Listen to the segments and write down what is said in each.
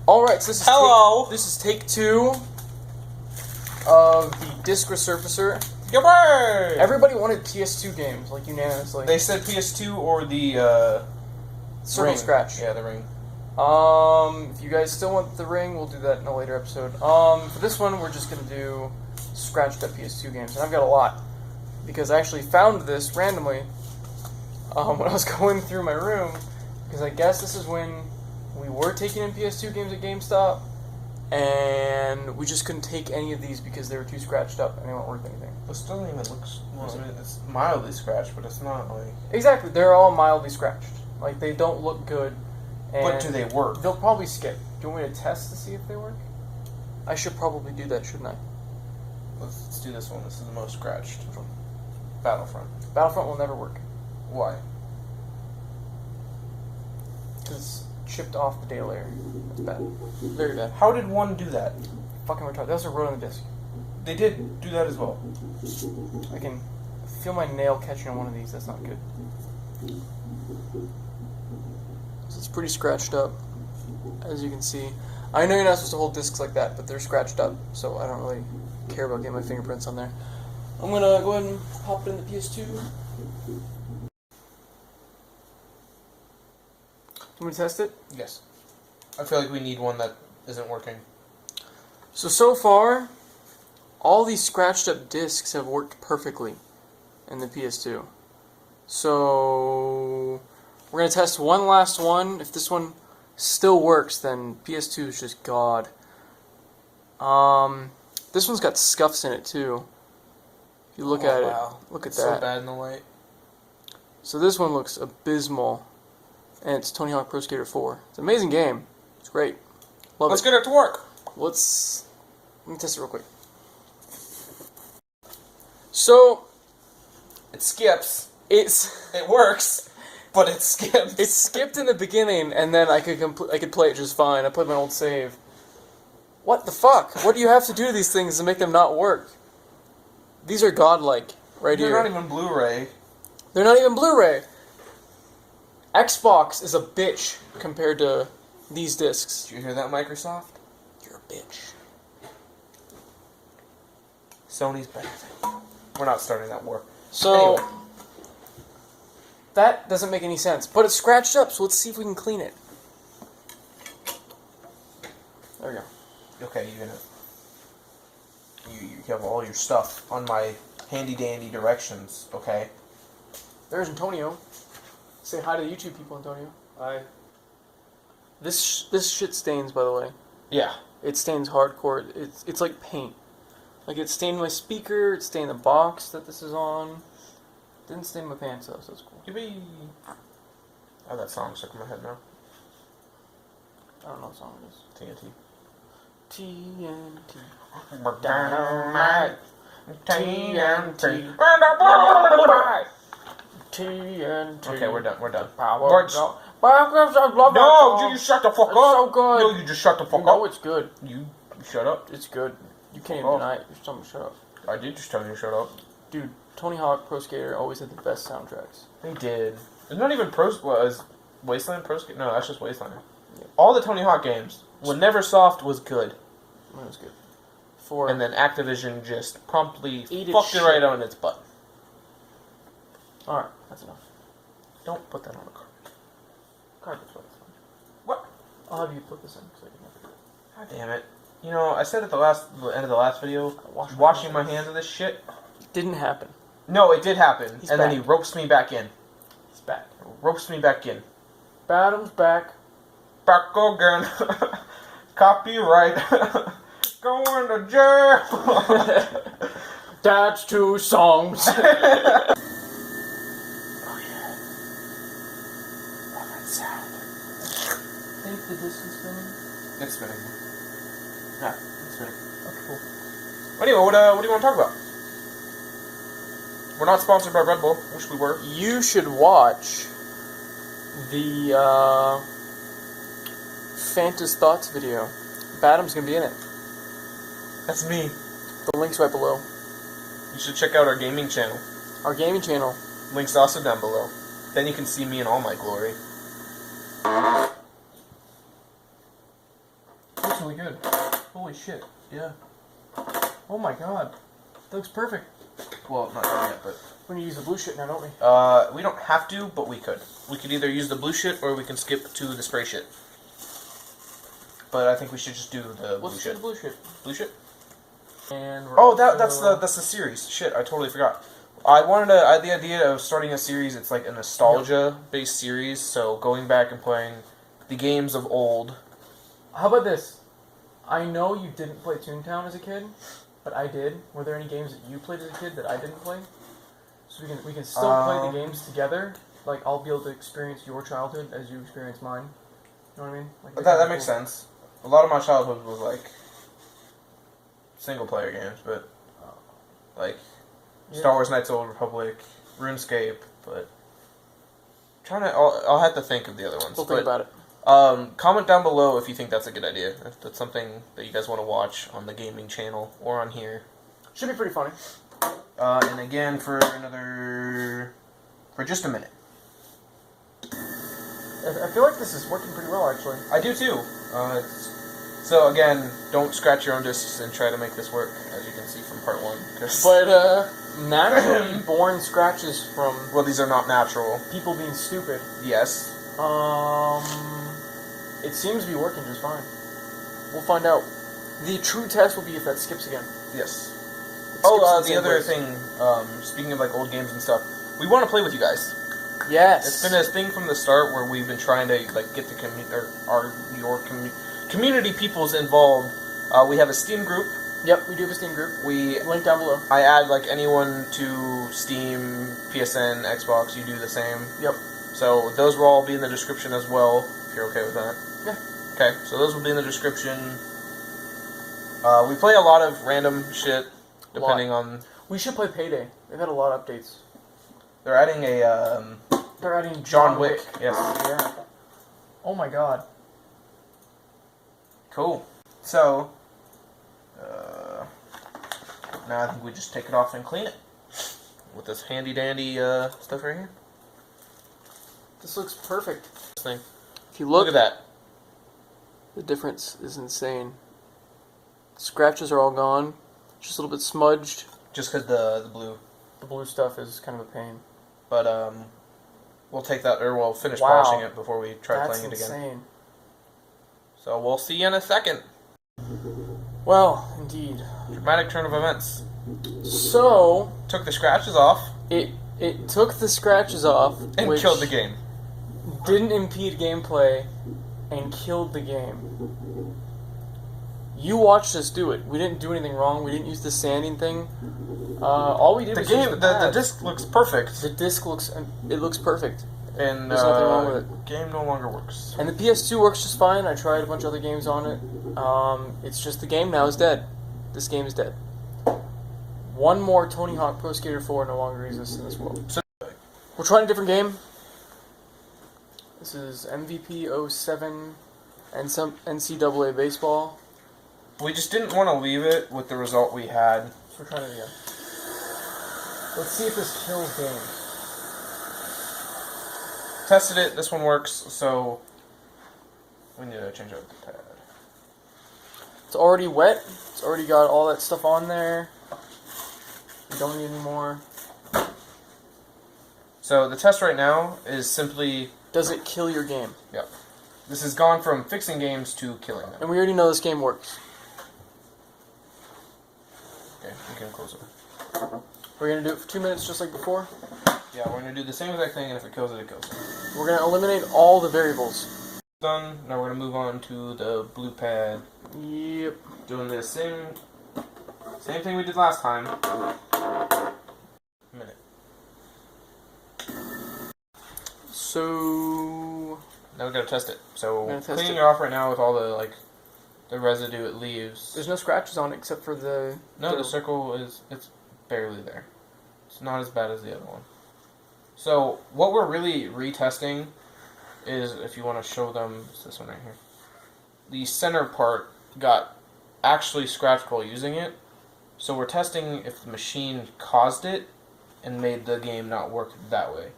Alright, so this is take 2 of the disc resurfacer. Yippee! Everybody wanted PS2 games, like unanimously. They said PS2 or the Circle ring. Scratch. Yeah, the ring. If you guys still want the ring, we'll do that in a later episode. For this one, we're just gonna do scratched up PS2 games, and I've got a lot because I actually found this randomly when I was going through my room, because I guess this is when we were taking in PS2 games at GameStop, and we just couldn't take any of these because they were too scratched up and they weren't worth anything. It still doesn't even look. Well, I mean, it's mildly scratched, but it's not like. Exactly, they're all mildly scratched. Like, they don't look good. And but do they work? They'll probably skip. Do you want me to test to see if they work? I should probably do that, shouldn't I? Let's do this one. This is the most scratched. Battlefront. Battlefront will never work. Why? Because chipped off the data layer. That's bad. Very bad. How did one do that? Fucking retarded. That was a road on the disc. They did do that as well. I can feel my nail catching on one of these. That's not good. So it's pretty scratched up, as you can see. I know you're not supposed to hold discs like that, but they're scratched up, so I don't really care about getting my fingerprints on there. I'm gonna go ahead and pop it in the PS2. Want me to test it? Yes. I feel like we need one that isn't working. So far, all these scratched up discs have worked perfectly in the PS2. So we're going to test one last one. If this one still works, then PS2 is just God. This one's got scuffs in it too. If you look at it, look at it's that. So bad in the light. So this one looks abysmal, and it's Tony Hawk Pro Skater 4. It's an amazing game. It's great. Love it. Let's get it to work. Let me test it real quick. So it skips. It works, but it skips. It skipped in the beginning, and then I could play it just fine. I played my old save. What the fuck? What do you have to do to these things to make them not work? These are godlike, right here. They're not even Blu-ray. They're not even Blu-ray. Xbox is a bitch compared to these discs. Did you hear that, Microsoft? You're a bitch. Sony's better. We're not starting that war. So, anyway. That doesn't make any sense. But it's scratched up, so let's see if we can clean it. There we go. Okay, you're gonna... You have all your stuff on my handy-dandy directions, okay? There's Antonio. Say hi to the YouTube people, Antonio. Hi. This shit stains, by the way. Yeah. It stains hardcore. It's like paint. Like, it stained my speaker, it stained the box that this is on. Didn't stain my pants though, so it's cool. Yippee! Oh, that song stuck in my head now. I don't know what song it is. TNT. TNT. Dynamite. TNT. TNT. Okay, we're done. We're done. No, you just shut the fuck up. So good. No, you just shut the fuck up. No, it's good. You shut up. It's good. You can't even deny it. You're just telling me to shut up. I did just tell you to shut up. Dude, Tony Hawk Pro Skater always had the best soundtracks. He did. It's not even is Wasteland Pro Skater? No, that's just Wasteland. Yeah. All the Tony Hawk games, when Neversoft was good. It was good. And then Activision just promptly Eat fucked it right on its butt. Alright, that's enough. Don't put that on the carpet. Carpet's wet, it's fine. What? I'll have you put this in, because I can never do it. God damn it. You know, I said at the end of the last video, washing my hands of this shit. Didn't happen. No, it did happen. He's and back. then he ropes me back in. He's back. Ropes me back in. Badam's back. Back again. Copyright. Going to jail. That's 2 songs. Oh yeah. Love that sound. Think the disc is spinning? It's spinning. Yeah, it's spinning. Okay, cool. Anyway, what do you want to talk about? We're not sponsored by Red Bull. Wish we were. You should watch the Fanta's Thoughts video. Badam's gonna be in it. That's me. The link's right below. You should check out our gaming channel. Our gaming channel. Link's also down below. Then you can see me in all my glory. really good. Holy shit. Yeah. Oh my god. That looks perfect. Well, not done yet, but... We're gonna use the blue shit now, don't we? We don't have to, but we could. We could either use the blue shit, or we can skip to the spray shit. But I think we should just do the blue shit. Let's do the blue shit. Blue shit? And that's the series. Shit, I totally forgot. I had the idea of starting a series. It's like a nostalgia-based series, so going back and playing the games of old. How about this? I know you didn't play Toontown as a kid, but I did. Were there any games that you played as a kid that I didn't play? So we can still play the games together. Like, I'll be able to experience your childhood as you experience mine. You know what I mean? Like, That makes sense. A lot of my childhood was like single-player games, but like Star Wars Knights of the Old Republic, RuneScape, but I'll have to think of the other ones. We'll think about it. Comment down below if you think that's a good idea. If that's something that you guys want to watch on the gaming channel or on here. Should be pretty funny. And again, for just a minute. I feel like this is working pretty well, actually. I do too. So again, don't scratch your own discs and try to make this work, as you can see from part 1. But naturally born scratches from... Well, these are not natural. People being stupid. Yes. It seems to be working just fine. We'll find out. The true test will be if that skips again. Yes. The the other thing, speaking of like old games and stuff, we want to play with you guys. Yes. It's been a thing from the start where we've been trying to like get the community peoples involved. We have a Steam group. Yep, we do have a Steam group. Link down below. I add like anyone to Steam, PSN, Xbox. You do the same. Yep. So those will all be in the description as well. If you're okay with that. Yeah. Okay. So those will be in the description. We play a lot of random shit, depending on... We should play Payday. They've had a lot of updates. They're adding a... They're adding John Wick. Yes. Yeah. Oh my god. Cool. So, now I think we just take it off and clean it. With this handy-dandy stuff right here. This looks perfect. This thing. If you look at that. The difference is insane. Scratches are all gone. Just a little bit smudged. Just because the blue. The blue stuff is kind of a pain. But we'll take that, or we'll finish polishing it before we try playing it again. That's insane. So we'll see you in a second. Well, indeed. Dramatic turn of events. So Took the scratches off. It took the scratches off And which killed the game. Didn't impede gameplay and killed the game. You watched us do it. We didn't do anything wrong. We didn't use the sanding thing. All we did was use the disc looks perfect. The disc looks perfect. And there's nothing wrong with it. Game no longer works. And the PS2 works just fine. I tried a bunch of other games on it. It's just the game now is dead. This game is dead. One more Tony Hawk Pro Skater 4 no longer exists in this world. So, we're trying a different game. This is MVP 07 and some NCAA baseball. We just didn't want to leave it with the result we had. So we're trying it again. Let's see if this kills game. Tested it, this one works, so we need to change out the pad. It's already wet. It's already got all that stuff on there. We don't need any more. So the test right now is simply... Does it kill your game? Yep. This has gone from fixing games to killing them. And we already know this game works. Okay, we can close it. We're going to do it for 2 minutes just like before? Yeah, we're going to do the same exact thing, and if it kills it, it kills it. We're going to eliminate all the variables. Done. Now we're going to move on to the blue pad. Yep. Doing the same thing we did last time. Minute. So... Now we got to test it. So cleaning it it off right now with all the the residue it leaves. There's no scratches on it except for the... No, the circle it's barely there. It's not as bad as the other one. So what we're really retesting is, if you want to show them, it's this one right here. The center part got actually scratched while using it. So we're testing if the machine caused it and made the game not work that way.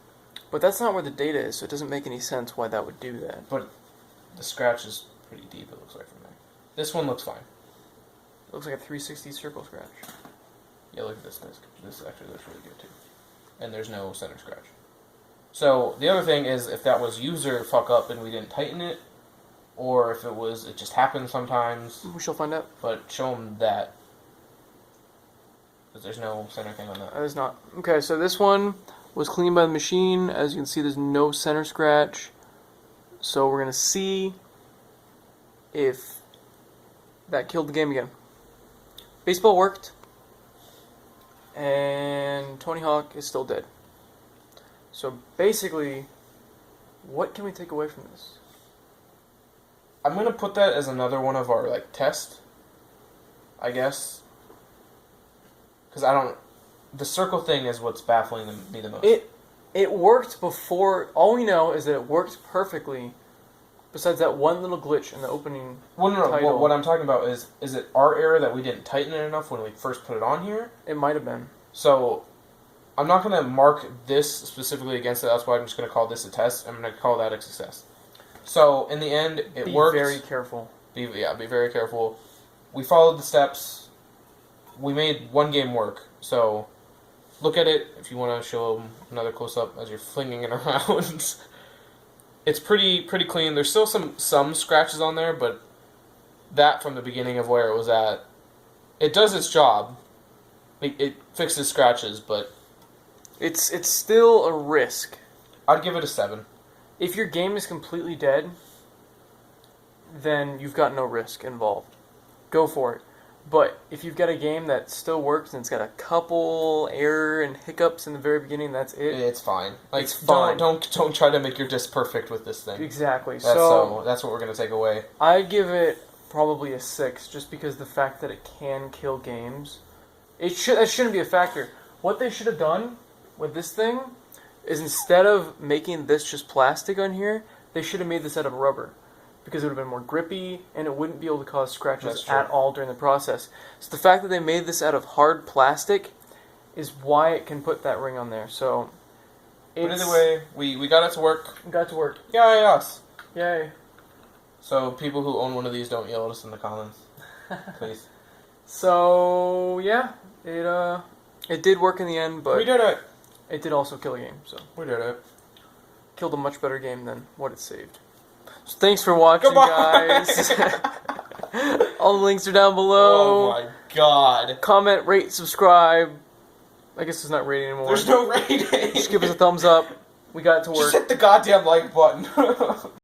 But that's not where the data is, so it doesn't make any sense why that would do that. But the scratch is pretty deep, it looks like, from there. This one looks fine. Looks like a 360 circle scratch. Yeah, look at this disc. This actually looks really good too. And there's no center scratch. So the other thing is if that was user fuck up and we didn't tighten it, or if it just happens sometimes. We shall find out. But show them that. Because there's no center thing on that. There's not. Okay, so this one was cleaned by the machine. As you can see, there's no center scratch. So we're going to see if that killed the game again. Baseball worked. And Tony Hawk is still dead. So basically, what can we take away from this? I'm going to put that as another one of our, test, I guess. Because the circle thing is what's baffling me the most. It worked before. All we know is that it worked perfectly. Besides that one little glitch in the opening. Well, no. Title. What I'm talking about is it our error that we didn't tighten it enough when we first put it on here? It might have been. So, I'm not going to mark this specifically against it. That's why I'm just going to call this a test. I'm going to call that a success. So, in the end, it worked. Be very careful. Be very careful. We followed the steps. We made one game work. So, look at it if you want to show them another close-up as you're flinging it around. It's pretty clean. There's still some scratches on there, but that from the beginning of where it was at, it does its job. It fixes scratches, but it's still a risk. I'd give it a 7. If your game is completely dead, then you've got no risk involved. Go for it. But if you've got a game that still works and it's got a couple error and hiccups in the very beginning, that's it. It's fine. It's fine. Don't try to make your disc perfect with this thing. Exactly. That's what we're gonna take away. I'd give it probably a 6, just because the fact that it can kill games. That shouldn't be a factor. What they should have done with this thing is instead of making this just plastic on here, they should have made this out of rubber. Because it would have been more grippy, and it wouldn't be able to cause scratches at all during the process. So the fact that they made this out of hard plastic is why it can put that ring on there. So, but either way, we got it to work. Got to work. Yay, us. Yay. So people who own one of these, don't yell at us in the comments, please. So yeah, it did work in the end, but we did it. It did also kill a game. So we did it. Killed a much better game than what it saved. So thanks for watching, Goodbye. guys. All the links are down below. Oh my god. Comment, rate, subscribe. I guess it's not rating anymore. There's no rating. Just give us a thumbs up. We got it to work. Just hit the goddamn like button.